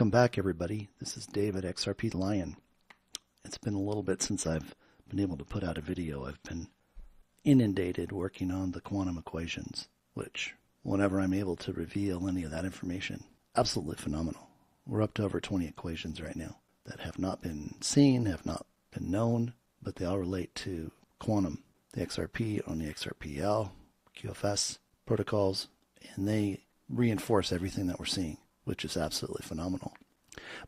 Welcome back, everybody. This is Dave at XRPLion. It's been a little bit since I've been able to put out a video. I've been inundated working on the quantum equations, which, whenever I'm able to reveal any of that information, absolutely phenomenal. We're up to over 20 equations right now that have not been seen, have not been known, but they all relate to quantum, the XRP on the XRPL, QFS protocols, and they reinforce everything that we're seeing, which is absolutely phenomenal.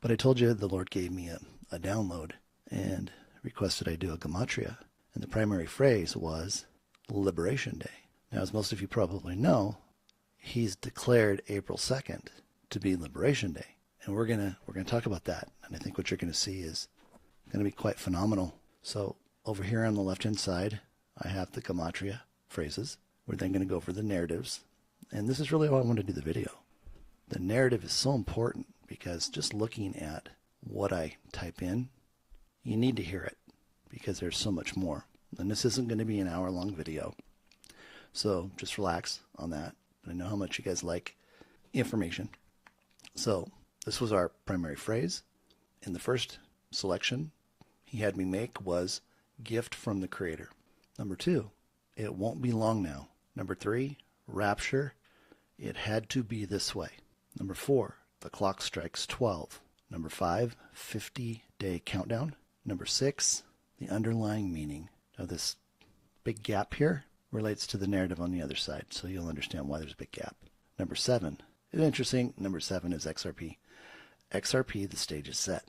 But I told you the Lord gave me a download and requested I do a gematria. And the primary phrase was Liberation Day. Now, as most of you probably know, he's declared April 2nd to be Liberation Day. And we're gonna talk about that. And I think what you're going to see is going to be quite phenomenal. So over here on the left-hand side, I have the gematria phrases. We're then going to go over the narratives. And this is really why I want to do the video. The narrative is so important because just looking at what I type in, you need to hear it because there's so much more. And this isn't going to be an hour-long video. So just relax on that. I know how much you guys like information. So this was our primary phrase. And the first selection he had me make was gift from the Creator. Number 2, it won't be long now. Number 3, rapture. It had to be this way. Number 4, the clock strikes 12. Number 5, 50-day countdown. Number 6, the underlying meaning. Now this big gap here relates to the narrative on the other side, so you'll understand why there's a big gap. Number 7, it's interesting, number 7 is XRP. XRP, the stage is set.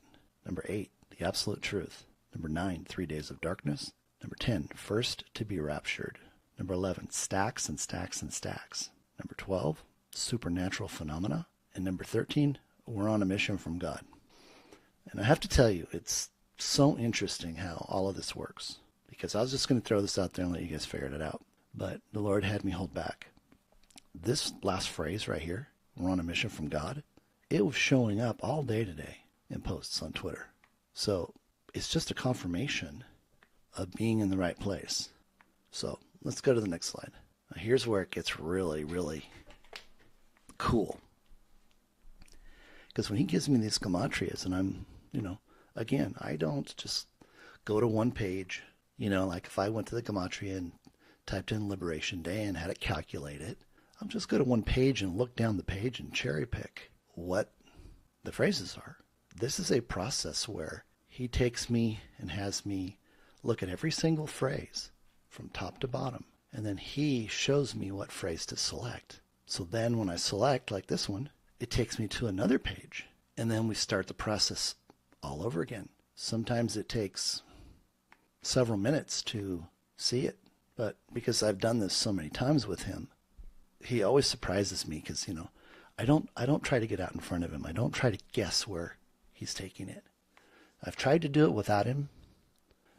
Number 8, the absolute truth. Number 9, 3 days of darkness. Number 10, first to be raptured. Number 11, stacks and stacks and stacks. Number 12, supernatural phenomena. And number 13, we're on a mission from God. And I have to tell you, it's so interesting how all of this works. Because I was just going to throw this out there and let you guys figure it out. But the Lord had me hold back. This last phrase right here, we're on a mission from God, it was showing up all day today in posts on Twitter. So it's just a confirmation of being in the right place. So let's go to the next slide. Now here's where it gets really, really cool. Because when he gives me these gematrias, and I'm, again, I don't just go to one page, like if I went to the gematria and typed in Liberation Day and had it calculate it, I'll just go to one page and look down the page and cherry pick what the phrases are. This is a process where he takes me and has me look at every single phrase from top to bottom, and then he shows me what phrase to select. So then when I select, like this one, it takes me to another page, and then we start the process all over again. Sometimes it takes several minutes to see it, but because I've done this so many times with him, he always surprises me because, I don't try to get out in front of him. I don't try to guess where he's taking it. I've tried to do it without him,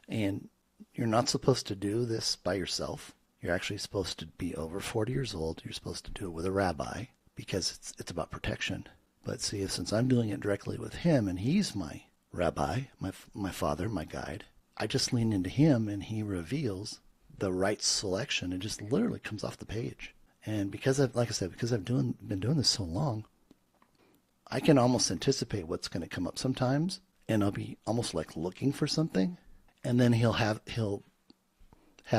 and you're not supposed to do this by yourself. You're actually supposed to be over 40 years old. You're supposed to do it with a rabbi because it's about protection. But see, since I'm doing it directly with him and he's my rabbi, my father, my guide, I just lean into him and he reveals the right selection. It just literally comes off the page. And because I've been doing this so long, I can almost anticipate what's going to come up sometimes, and I'll be almost like looking for something, and then he'll have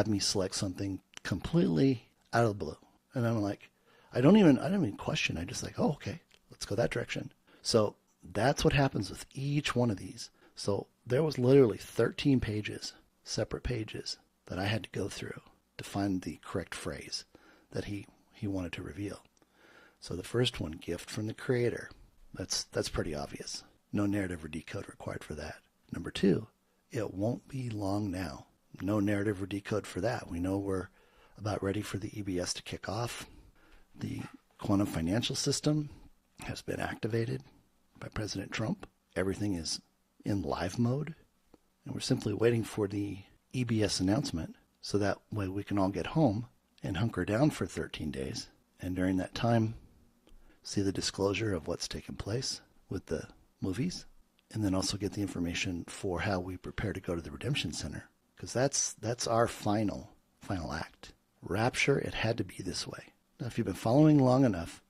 me select something completely out of the blue. And I'm like, I don't even question. I just like, oh, okay, let's go that direction. So that's what happens with each one of these. So there was literally 13 pages, separate pages, that I had to go through to find the correct phrase that he wanted to reveal. So the first one, gift from the Creator. That's pretty obvious. No narrative or decode required for that. Number 2, it won't be long now. No narrative or decode for that. We know we're about ready for the EBS to kick off. The quantum financial system has been activated by President Trump. Everything is in live mode. And we're simply waiting for the EBS announcement so that way we can all get home and hunker down for 13 days. And during that time, see the disclosure of what's taken place with the movies, and then also get the information for how we prepare to go to the Redemption Center. Because that's our final act. Rapture, it had to be this way. Now, if you've been following long enough,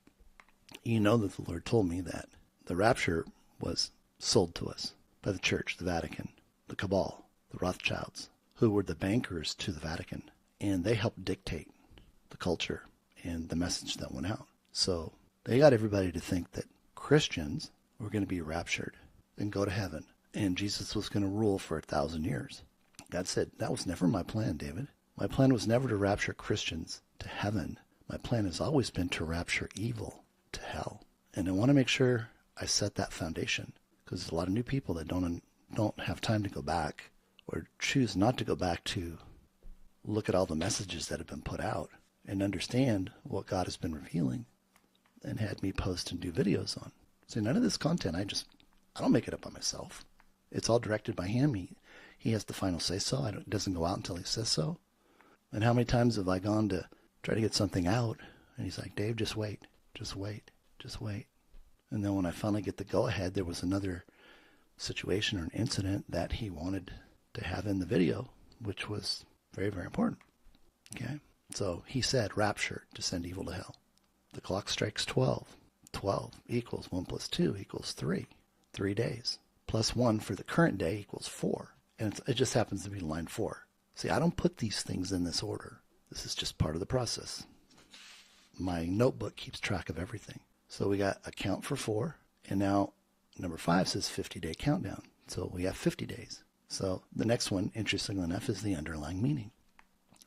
you know that the Lord told me that the rapture was sold to us by the Church, the Vatican, the Cabal, the Rothschilds, who were the bankers to the Vatican. And they helped dictate the culture and the message that went out. So they got everybody to think that Christians were going to be raptured and go to heaven, and Jesus was going to rule for 1,000 years. God said, that was never my plan, David. My plan was never to rapture Christians to heaven. My plan has always been to rapture evil to hell. And I want to make sure I set that foundation, because there's a lot of new people that don't have time to go back or choose not to go back to look at all the messages that have been put out and understand what God has been revealing and had me post and do videos on. See, none of this content, I don't make it up by myself. It's all directed by him. He has the final say so. It doesn't go out until he says so. And how many times have I gone to try to get something out, and he's like, Dave, just wait, just wait, just wait. And then when I finally get the go-ahead, there was another situation or an incident that he wanted to have in the video, which was very, very important. Okay? So he said, rapture, to send evil to hell. The clock strikes 12. 12 equals 1 plus 2 equals 3. 3 days. Plus 1 for the current day equals 4. And it just happens to be line 4. See, I don't put these things in this order. This is just part of the process. My notebook keeps track of everything. So we got a count for 4. And now number 5 says 50-day countdown. So we have 50 days. So the next one, interestingly enough, is the underlying meaning.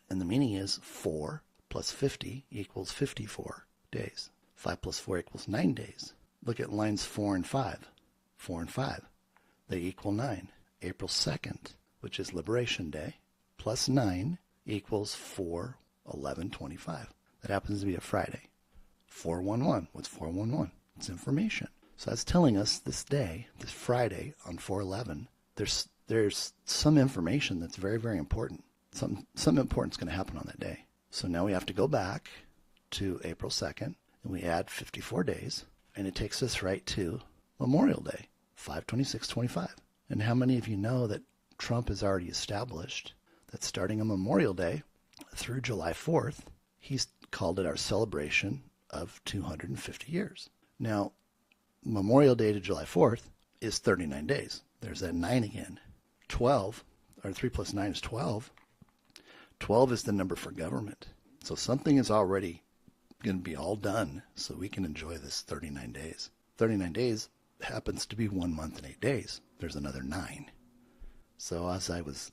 And the meaning is 4 plus 50 equals 54 days. 5 plus 4 equals 9 days. Look at lines 4 and 5. 4 and 5. They equal 9. April 2nd, which is Liberation Day, plus 9 equals 4/11/25. That happens to be a Friday. 411. What's 411? It's information. So that's telling us this day, this Friday on 4/11, there's some information that's very, very important. Something important is going to happen on that day. So now we have to go back to April 2nd, and we add 54 days, and it takes us right to Memorial Day, 5/26/25. And how many of you know that Trump has already established that starting on Memorial Day through July 4th, he's called it our celebration of 250 years. Now, Memorial Day to July 4th is 39 days. There's that 9 again. 12, or 3 plus 9 is 12. 12 is the number for government. So something is already going to be all done so we can enjoy this 39 days. 39 days happens to be 1 month and 8 days. There's another 9. So as I was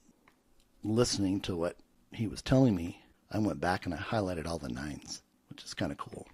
listening to what he was telling me, I went back and I highlighted all the 9s, which is kind of cool.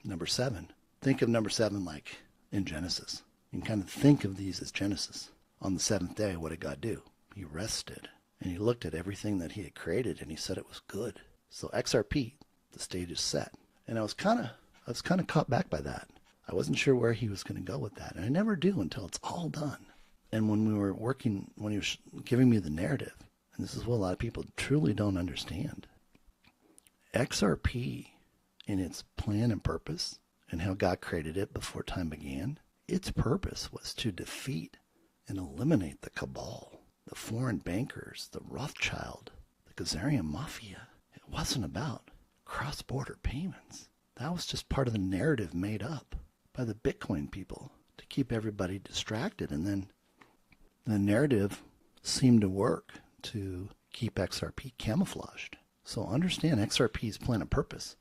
Number 7. Think of number 7 like in Genesis. You can kind of think of these as Genesis. On the 7th day, what did God do? He rested. And he looked at everything that he had created and he said it was good. So XRP, the stage is set. And I was kind of caught back by that. I wasn't sure where he was going to go with that. And I never do until it's all done. And when we were working, when he was giving me the narrative, and this is what a lot of people truly don't understand, XRP in its plan and purpose and how God created it before time began, its purpose was to defeat and eliminate the cabal, the foreign bankers, the Rothschild, the XRPLion mafia. It wasn't about cross-border payments. That was just part of the narrative made up by the Bitcoin people to keep everybody distracted. And then the narrative seemed to work to keep XRP camouflaged. So understand XRP's plan and purpose.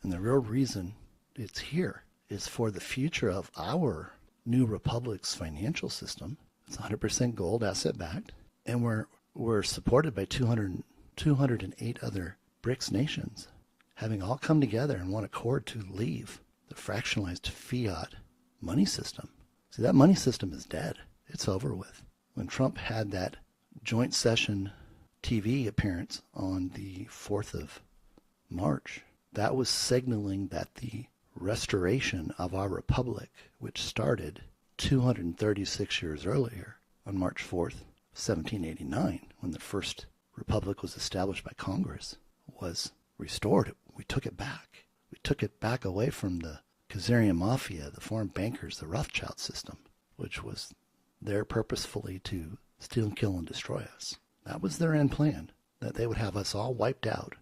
And the real reason it's here is for the future of our new republic's financial system. It's 100% gold, asset-backed. And we're supported by 208 other BRICS nations, having all come together in one accord to leave the fractionalized fiat money system. See, that money system is dead. It's over with. When Trump had that joint session TV appearance on the 4th of March, that was signaling that the restoration of our republic, which started 236 years earlier on March 4th, 1789, when the first republic was established by Congress, was restored. We took it back. We took it back away from the XRPLion mafia, the foreign bankers, the Rothschild system, which was there purposefully to steal, kill, and destroy us. That was their end plan, that they would have us all wiped out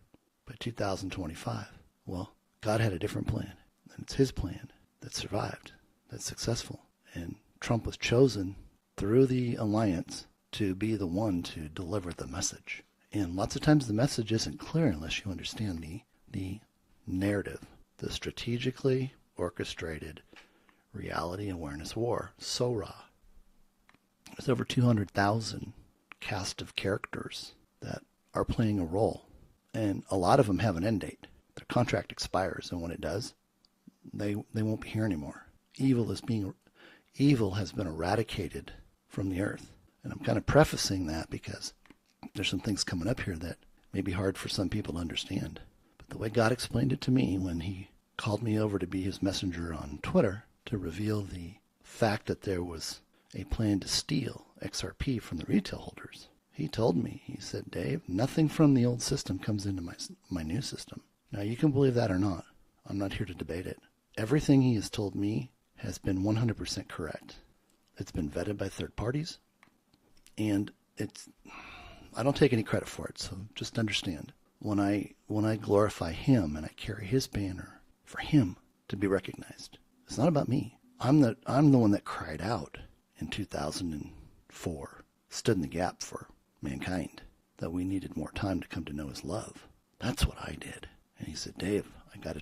by 2025. Well, God had a different plan, and it's his plan that survived, that's successful. And Trump was chosen through the alliance to be the one to deliver the message. And lots of times the message isn't clear unless you understand the narrative, the strategically orchestrated reality awareness war, SORA. There's over 200,000 cast of characters that are playing a role, and a lot of them have an end date. Their contract expires, and when it does, they won't be here anymore. Evil has been eradicated from the earth. And I'm kind of prefacing that because there's some things coming up here that may be hard for some people to understand. But the way God explained it to me when he called me over to be his messenger on Twitter to reveal the fact that there was a plan to steal XRP from the retail holders, he told me, he said, Dave, nothing from the old system comes into my new system. Now, you can believe that or not. I'm not here to debate it. Everything he has told me has been 100% correct. It's been vetted by third parties, and I don't take any credit for it, so just understand. When I glorify him and I carry his banner for him to be recognized, it's not about me. I'm the one that cried out in 2004, stood in the gap for mankind, that we needed more time to come to know his love. That's what I did. And he said, Dave, I got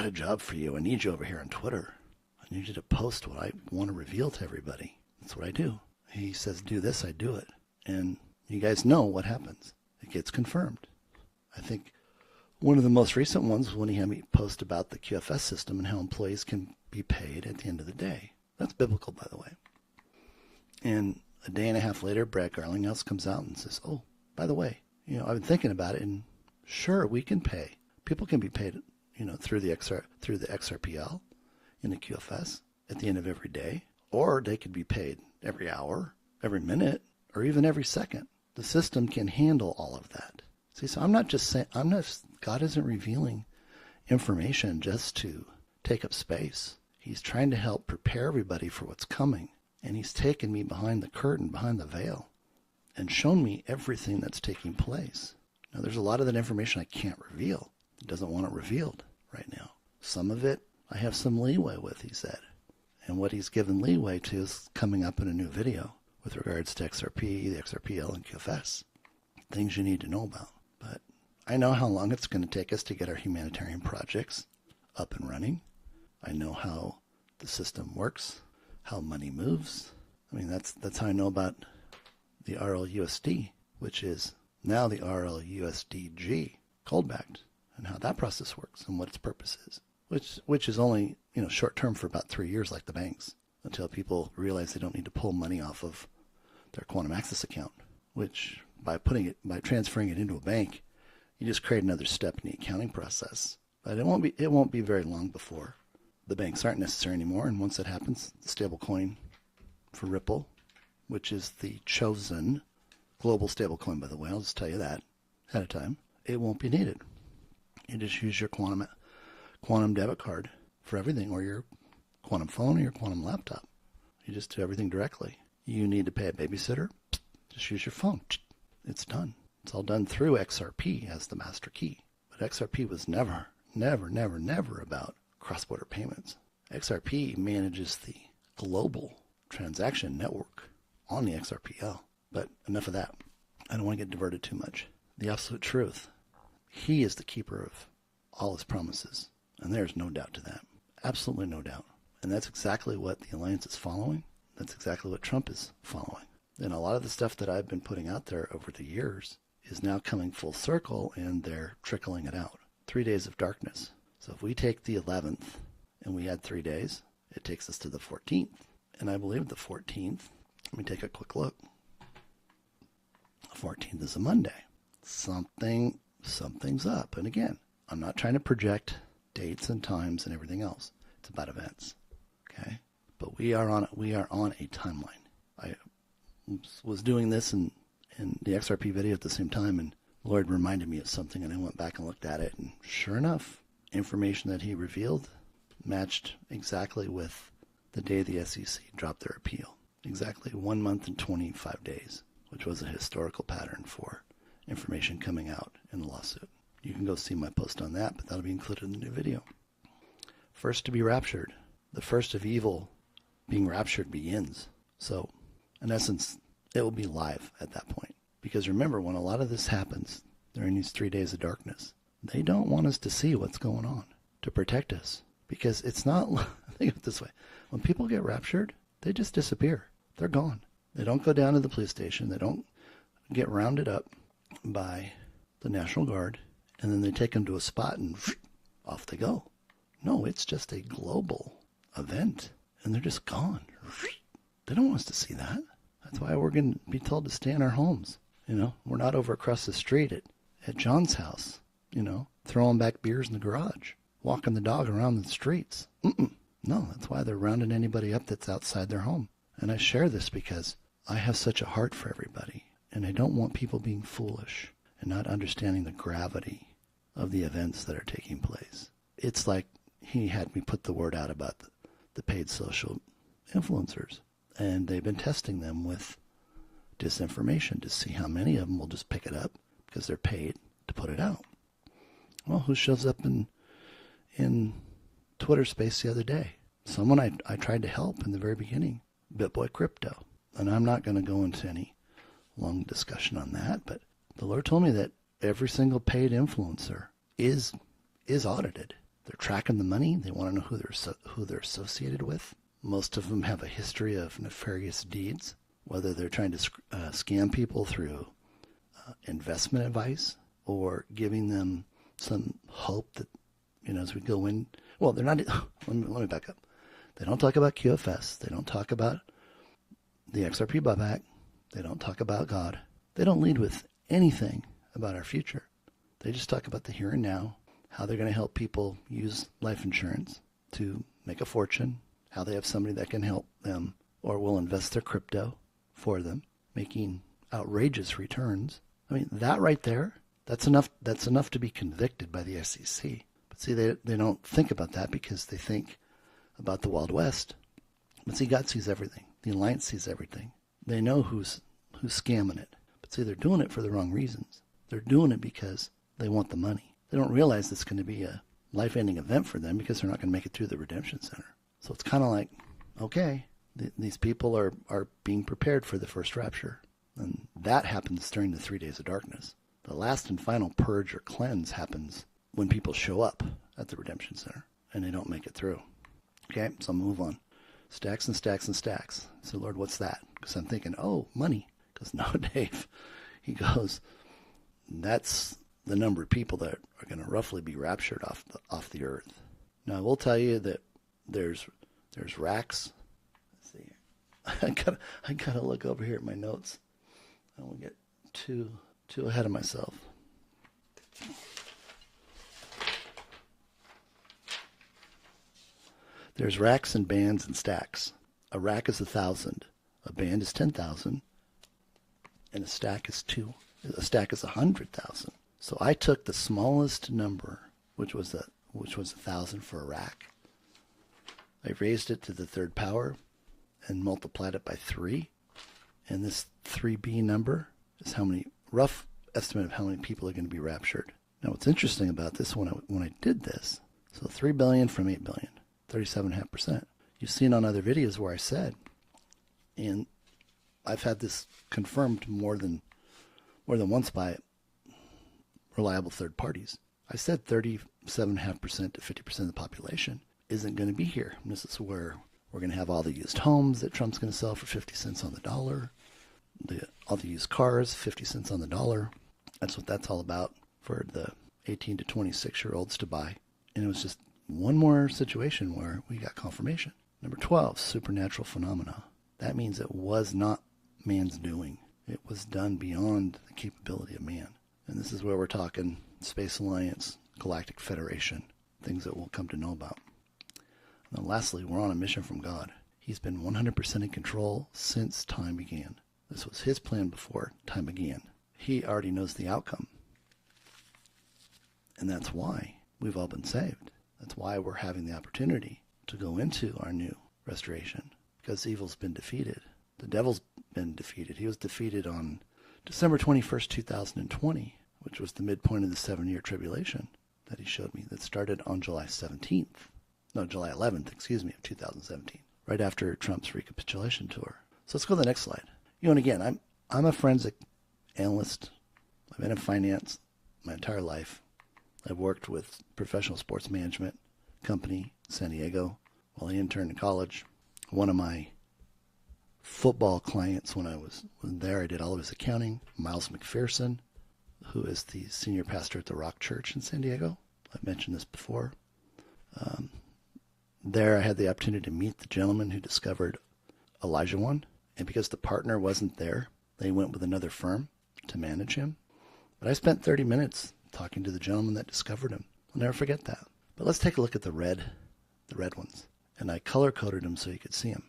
a job for you. I need you over here on Twitter. I need you to post what I want to reveal to everybody. That's what I do. He says, do this, I do it. And you guys know what happens. It gets confirmed. I think one of the most recent ones was when he had me post about the QFS system and how employees can be paid at the end of the day. That's biblical, by the way. And a day and a half later, Brad Garlinghouse comes out and says, oh, by the way, I've been thinking about it, and sure, we can pay. People can be paid, through the XRPL in the QFS at the end of every day, or they could be paid every hour, every minute, or even every second. The system can handle all of that. See, so I'm not just saying, God isn't revealing information just to take up space. He's trying to help prepare everybody for what's coming. And he's taken me behind the curtain, behind the veil, and shown me everything that's taking place. Now, there's a lot of that information I can't reveal. He doesn't want it revealed right now. Some of it I have some leeway with, he said. And what he's given leeway to is coming up in a new video with regards to XRP, the XRPL, and QFS. Things you need to know about. But I know how long it's going to take us to get our humanitarian projects up and running. I know how the system works, how money moves. I mean, that's how I know about the RLUSD, which is now the RLUSDG, cold-backed, and how that process works and what its purpose is, which is only short-term for about 3 years, like the banks, until people realize they don't need to pull money off of their quantum access account, which by transferring it into a bank, you just create another step in the accounting process. But it won't be very long before the banks aren't necessary anymore. And once that happens, the stablecoin for Ripple, which is the chosen global stablecoin, by the way, I'll just tell you that ahead of time, it won't be needed. You just use your quantum debit card for everything, or your quantum phone or your quantum laptop. You just do everything directly. You need to pay a babysitter, just use your phone. It's done. It's all done through XRP as the master key. But XRP was never about cross-border payments. XRP manages the global transaction network on the XRPL. But enough of that. I don't want to get diverted too much. The absolute truth. He is the keeper of all his promises. And there's no doubt to that. Absolutely no doubt. And that's exactly what the alliance is following. That's exactly what Trump is following. And a lot of the stuff that I've been putting out there over the years is now coming full circle, and they're trickling it out. 3 days of darkness. So if we take the 11th and we add 3 days, it takes us to the 14th. And I believe the 14th, let me take a quick look. The 14th is a Monday. Something's up. And again, I'm not trying to project dates and times and everything else. It's about events. Okay? But we are on a timeline. I was doing this in the XRP video at the same time, and the Lord reminded me of something, and I went back and looked at it, and sure enough, information that he revealed matched exactly with the day the SEC dropped their appeal. Exactly 1 month and 25 days, which was a historical pattern for information coming out in the lawsuit. You can go see my post on that, but that'll be included in the new video. First to be raptured, the first of evil being raptured begins. So, in essence, it will be live at that point. Because remember, when a lot of this happens during these 3 days of darkness, they don't want us to see what's going on to protect us. Because it's not, think of it this way, when people get raptured, they just disappear. They're gone. They don't go down to the police station. They don't get rounded up by the National Guard, and then they take them to a spot and off they go. No, it's just a global event, and they're just gone. They don't want us to see that. That's why we're going to be told to stay in our homes. You know, we're not over across the street at John's house, you know, throwing back beers in the garage, walking the dog around the streets. No, that's why they're rounding anybody up that's outside their home. And I share this because I have such a heart for everybody, and I don't want people being foolish and not understanding the gravity of the events that are taking place. It's like he had me put the word out about the paid social influencers, and they've been testing them with disinformation to see how many of them will just pick it up because they're paid to put it out. Well, who shows up in Twitter space the other day? Someone I tried to help in the very beginning, BitBoy Crypto. And I'm not going to go into any long discussion on that, but the Lord told me that every single paid influencer is audited. They're tracking the money. They want to know who they're associated with. Most of them have a history of nefarious deeds, whether they're trying to scam people through investment advice or giving them some hope that, you know, as we go in. Well, they're not. Let me back up. They don't talk about QFS. They don't talk about the XRP buyback. They don't talk about God. They don't lead with anything about our future. They just talk about the here and now, how they're going to help people use life insurance to make a fortune, how they have somebody that can help them or will invest their crypto for them, making outrageous returns. I mean, that right there, that's enough to be convicted by the SEC. But see, they don't think about that because they think about the Wild West. But see, God sees everything. The Alliance sees everything. They know who's scamming it. But see, they're doing it for the wrong reasons. They're doing it because they want the money. They don't realize it's going to be a life-ending event for them because they're not going to make it through the Redemption Center. So it's kind of like, okay, these people are being prepared for the first rapture. And that happens during the 3 days of darkness. The last and final purge or cleanse happens when people show up at the Redemption Center and they don't make it through. Okay, so I'll move on. Stacks and stacks and stacks. So, Lord, what's that? Because I'm thinking, oh, money. Because no, Dave. He goes, that's the number of people that are going to roughly be raptured off the earth. Now, I will tell you that there's racks. Let's see. I gotta look over here at my notes. I won't get too ahead of myself. There's racks and bands and stacks. A rack is 1,000. A band is 10,000. And a stack is 100,000. So I took the smallest number, which was 1,000 for a rack. I raised it to the third power and multiplied it by 3. And this 3B number is rough estimate of how many people are going to be raptured. Now, what's interesting about this, when I did this, so 3 billion from 8 billion, 37.5%. You've seen on other videos where I said, and I've had this confirmed more than once by reliable third parties. I said 37.5% to 50% of the population isn't going to be here. And this is where we're going to have all the used homes that Trump's going to sell for 50 cents on the dollar, all the used cars, 50 cents on the dollar. That's what that's all about for the 18 to 26-year-olds to buy. And it was just one more situation where we got confirmation. Number 12, supernatural phenomena. That means it was not man's doing. It was done beyond the capability of man. And this is where we're talking Space Alliance, Galactic Federation, things that we'll come to know about. And then lastly, we're on a mission from God. He's been 100% in control since time began. This was his plan before time began. He already knows the outcome. And that's why we've all been saved. That's why we're having the opportunity to go into our new restoration, because evil's been defeated. The devil's been defeated. He was defeated on December 21st, 2020, which was the midpoint of the 7-year tribulation that he showed me that started on July 11th, of 2017. right after Trump's recapitulation tour. So let's go to the next slide. And again, I'm a forensic analyst. I've been in finance my entire life. I've worked with professional sports management company in San Diego while I interned in college. One of my football clients when I was there, I did all of his accounting, Miles McPherson, who is the senior pastor at the Rock Church in San Diego. I've mentioned this before. There I had the opportunity to meet the gentleman who discovered Elijah One, and because the partner wasn't there, they went with another firm to manage him. But I spent 30 minutes talking to the gentleman that discovered him. I'll never forget that. But let's take a look at the red ones. And I color-coded them so you could see them.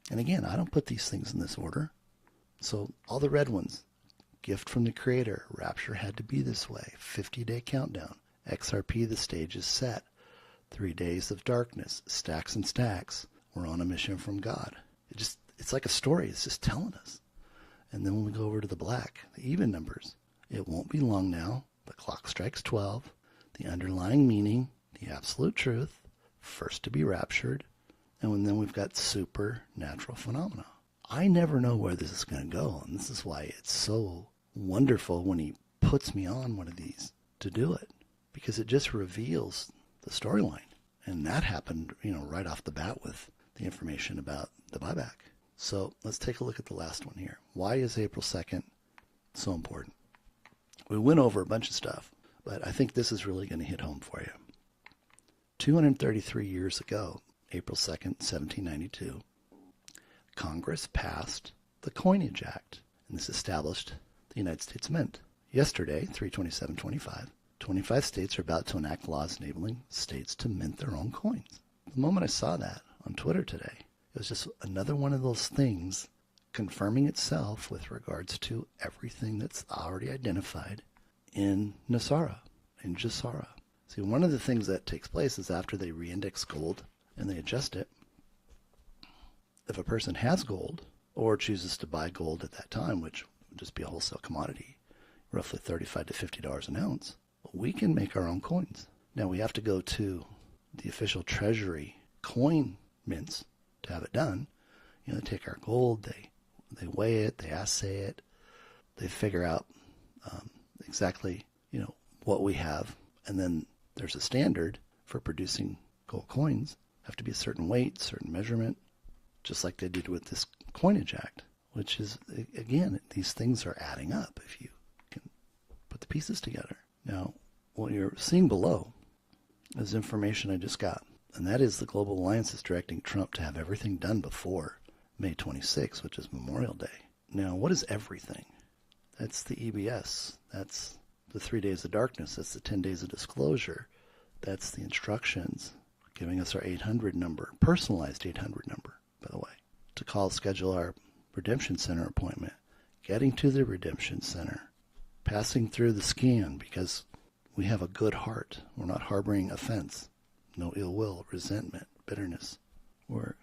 And again, I don't put these things in this order. So all the red ones, gift from the creator, rapture had to be this way, 50-day countdown, XRP, the stage is set, 3 days of darkness, stacks and stacks, we're on a mission from God. It's like a story, it's just telling us. And then when we go over to the black, the even numbers, it won't be long now, the clock strikes 12, the underlying meaning, the absolute truth, first to be raptured, and then we've got supernatural phenomena. I never know where this is going to go, and this is why it's so wonderful when he puts me on one of these to do it, because it just reveals the storyline. And that happened, right off the bat with the information about the buyback. So let's take a look at the last one here. Why is April 2nd so important? We went over a bunch of stuff, but I think this is really going to hit home for you. 233 years ago, April 2nd, 1792, Congress passed the Coinage Act, and this established the United States Mint. Yesterday, 3/27/25, 25 states are about to enact laws enabling states to mint their own coins. The moment I saw that on Twitter today, it was just another one of those things confirming itself with regards to everything that's already identified in Nasara, in Jasara. See, one of the things that takes place is after they reindex gold and they adjust it, if a person has gold or chooses to buy gold at that time, which would just be a wholesale commodity, roughly $35 to $50 an ounce, we can make our own coins. Now we have to go to the official Treasury coin mints to have it done. They take our gold, they weigh it, they assay it, they figure out exactly what we have, and then there's a standard for producing gold coins. Have to be a certain weight, certain measurement, just like they did with this Coinage Act, which is, again, these things are adding up if you can put the pieces together. Now, what you're seeing below is information I just got, and that is the Global Alliance is directing Trump to have everything done before May 26, which is Memorial Day. Now, what is everything? That's the EBS. That's the 3 days of darkness. That's the 10 days of disclosure. That's the instructions giving us our 800 number, personalized 800 number, by the way, to call, schedule our Redemption Center appointment, getting to the Redemption Center, passing through the scan because we have a good heart. We're not harboring offense, no ill will, resentment, bitterness. We're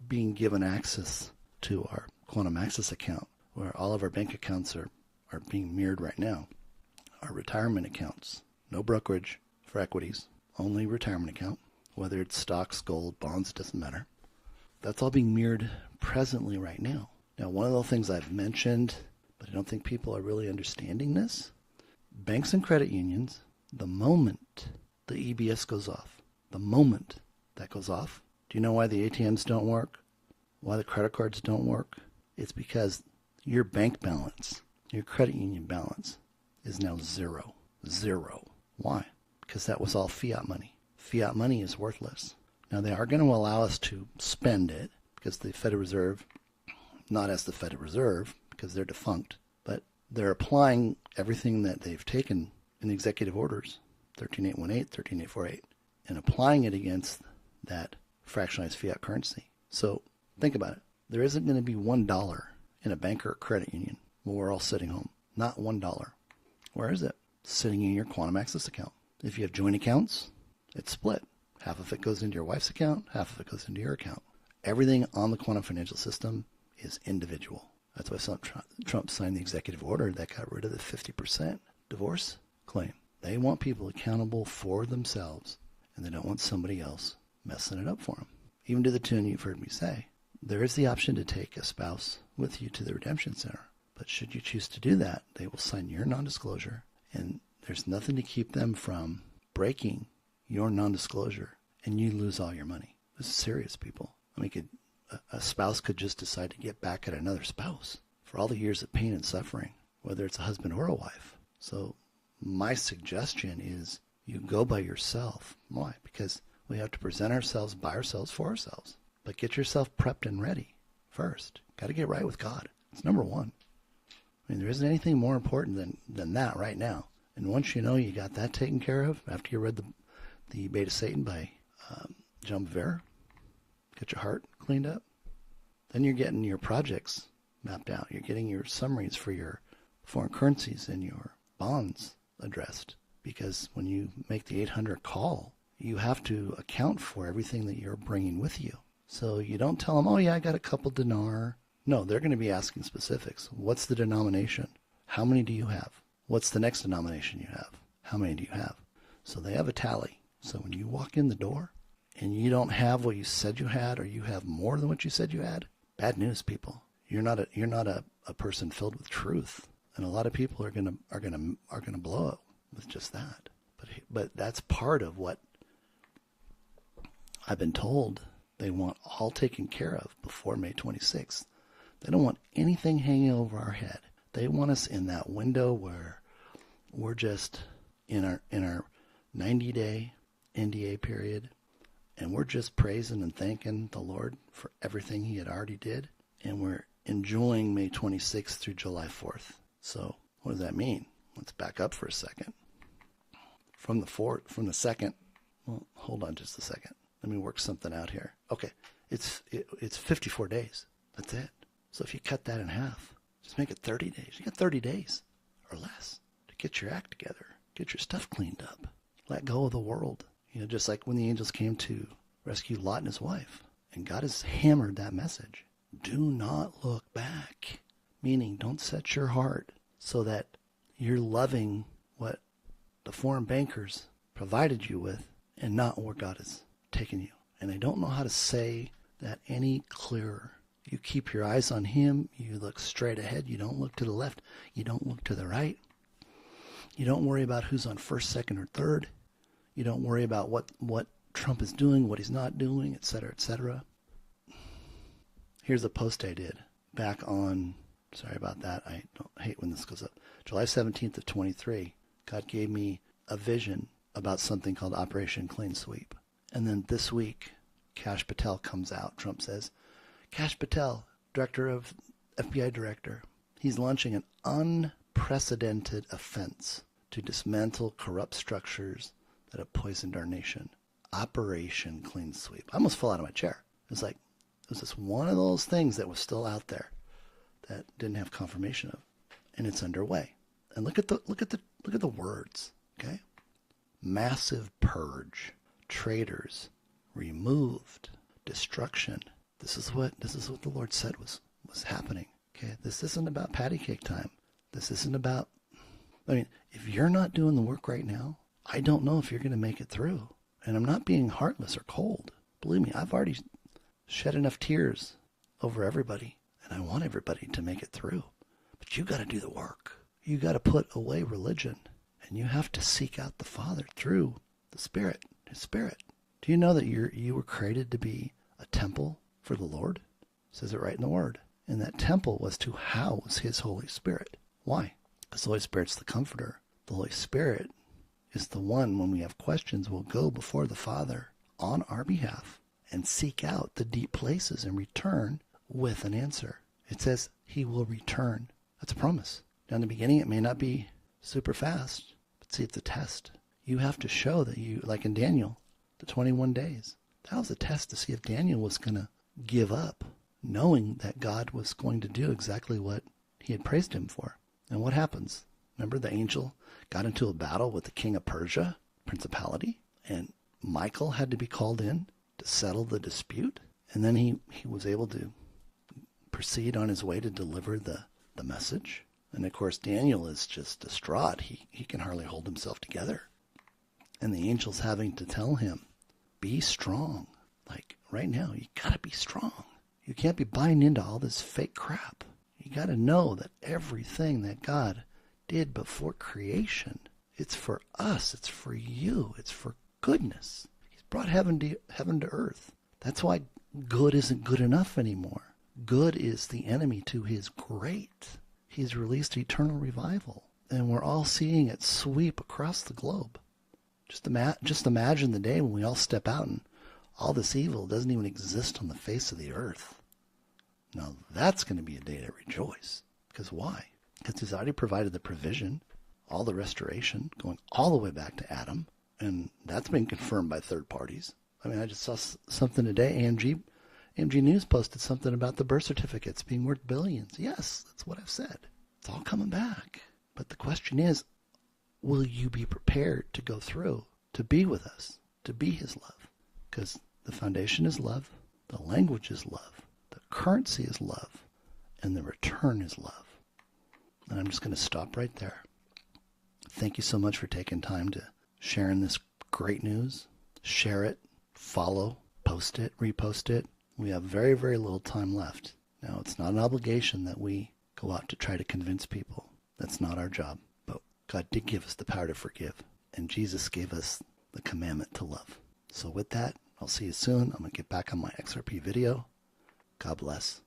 being given access to our Quantum Access account, where all of our bank accounts are being mirrored right now. Our retirement accounts, no brokerage for equities, only retirement account, whether it's stocks, gold, bonds, doesn't matter. That's all being mirrored presently right now. Now, one of the things I've mentioned, but I don't think people are really understanding this, banks and credit unions, the moment the EBS goes off, the moment that goes off, do you know why the ATMs don't work? Why the credit cards don't work? It's because your bank balance, your credit union balance, is now zero. Zero. Why? Because that was all fiat money. Fiat money is worthless. Now, they are going to allow us to spend it because the Federal Reserve, not as the Federal Reserve because they're defunct, but they're applying everything that they've taken in the executive orders, 13818, 13848, and applying it against that fractionalized fiat currency. So think about it. There isn't going to be $1 in a bank or a credit union when we're all sitting home. Not $1. Where is it? Sitting in your Quantum Access account. If you have joint accounts, it's split. Half of it goes into your wife's account, half of it goes into your account. Everything on the quantum financial system is individual. That's why Trump signed the executive order that got rid of the 50% divorce claim. They want people accountable for themselves, and they don't want somebody else messing it up for them. even to the tune you've heard me say. There is the option to take a spouse with you to the Redemption Center. But should you choose to do that, they will sign your non-disclosure, and there's nothing to keep them from breaking your non-disclosure, and you lose all your money. This is serious, people. I mean, a spouse could just decide to get back at another spouse for all the years of pain and suffering, whether it's a husband or a wife. So my suggestion is you go by yourself. Why? Because we have to present ourselves by ourselves for ourselves. But get yourself prepped and ready first. Got to get right with God. It's number one. I mean, there isn't anything more important than that right now. And once you know you got that taken care of, after you read the Beta Satan by John Bevere, get your heart cleaned up, then you're getting your projects mapped out. You're getting your summaries for your foreign currencies and your bonds addressed. Because when you make the 800 call, you have to account for everything that you're bringing with you. So you don't tell them, oh yeah, I got a couple dinar. No, they're going to be asking specifics. What's the denomination? How many do you have? What's the next denomination you have? How many do you have? So they have a tally. So when you walk in the door and you don't have what you said you had, or you have more than what you said you had, bad news, people. You're not a person filled with truth. And a lot of people are gonna blow it with just that. But that's part of what I've been told they want all taken care of before May 26th. They don't want anything hanging over our head. They want us in that window where we're just in our 90-day NDA period, and we're just praising and thanking the Lord for everything he had already did, and we're enjoying May 26th through July 4th. So what does that mean? Let's back up for a second. From the 2nd, well, hold on just a second. Let me work something out here. Okay, it's 54 days. That's it. So if you cut that in half, just make it 30 days. You got 30 days or less to get your act together, get your stuff cleaned up, let go of the world. You know, just like when the angels came to rescue Lot and his wife, and God has hammered that message. Do not look back, meaning don't set your heart so that you're loving what the foreign bankers provided you with and not where God has taken you. And I don't know how to say that any clearer. You keep your eyes on him. You look straight ahead. You don't look to the left. You don't look to the right. You don't worry about who's on first, second, or third. You don't worry about what Trump is doing, what he's not doing, et cetera, et cetera. Here's a post I did back on, sorry about that. I don't hate when this goes up. July 17th of 23, God gave me a vision about something called Operation Clean Sweep. And then this week, Kash Patel comes out. Trump says, Kash Patel, FBI director, he's launching an unprecedented offense to dismantle corrupt structures that have poisoned our nation. Operation Clean Sweep. I almost fell out of my chair. It was just one of those things that was still out there that didn't have confirmation of, and it's underway. And look at the words. Okay, massive purge, traitors removed, destruction. This is what the Lord said was happening. Okay, this isn't about patty cake time. This isn't about. I mean, if you're not doing the work right now, I don't know if you're going to make it through. And I'm not being heartless or cold. Believe me, I've already shed enough tears over everybody, and I want everybody to make it through. But you got to do the work. You got to put away religion, and you have to seek out the Father through the Spirit, His Spirit. Do you know that you were created to be a temple for the Lord? It says it right in the Word. And that temple was to house His Holy Spirit. Why? Because the Holy Spirit's the comforter. The Holy Spirit is the one, when we have questions, will go before the Father on our behalf and seek out the deep places and return with an answer. It says He will return. That's a promise. Now in the beginning it may not be super fast, but see, it's a test. You have to show that you, like in Daniel, the 21 days. That was a test to see if Daniel was going to give up, knowing that God was going to do exactly what he had praised him for. And what happens? Remember, the angel got into a battle with the king of Persia, principality, and Michael had to be called in to settle the dispute. And then he was able to proceed on his way to deliver the message. And of course, Daniel is just distraught. He can hardly hold himself together. And the angel's having to tell him, be strong. Like, right now, you got to be strong. You can't be buying into all this fake crap. You got to know that everything that God did before creation, it's for us, it's for you, it's for goodness. He's brought heaven to earth. That's why good isn't good enough anymore. Good is the enemy to his great. He's released eternal revival, and we're all seeing it sweep across the globe. Just imagine the day when we all step out and all this evil doesn't even exist on the face of the earth. Now that's going to be a day to rejoice. Because why? Because he's already provided the provision, all the restoration, going all the way back to Adam, and that's been confirmed by third parties. I mean, I just saw something today. AMG News posted something about the birth certificates being worth billions. Yes, that's what I've said. It's all coming back. But the question is, will you be prepared to go through, to be with us, to be his love? Because the foundation is love, the language is love, the currency is love, and the return is love. And I'm just going to stop right there. Thank you so much for taking time to sharing this great news. Share it, follow, post it, repost it. We have very, very little time left. Now, it's not an obligation that we go out to try to convince people. That's not our job. But God did give us the power to forgive. And Jesus gave us the commandment to love. So with that, I'll see you soon. I'm going to get back on my XRP video. God bless.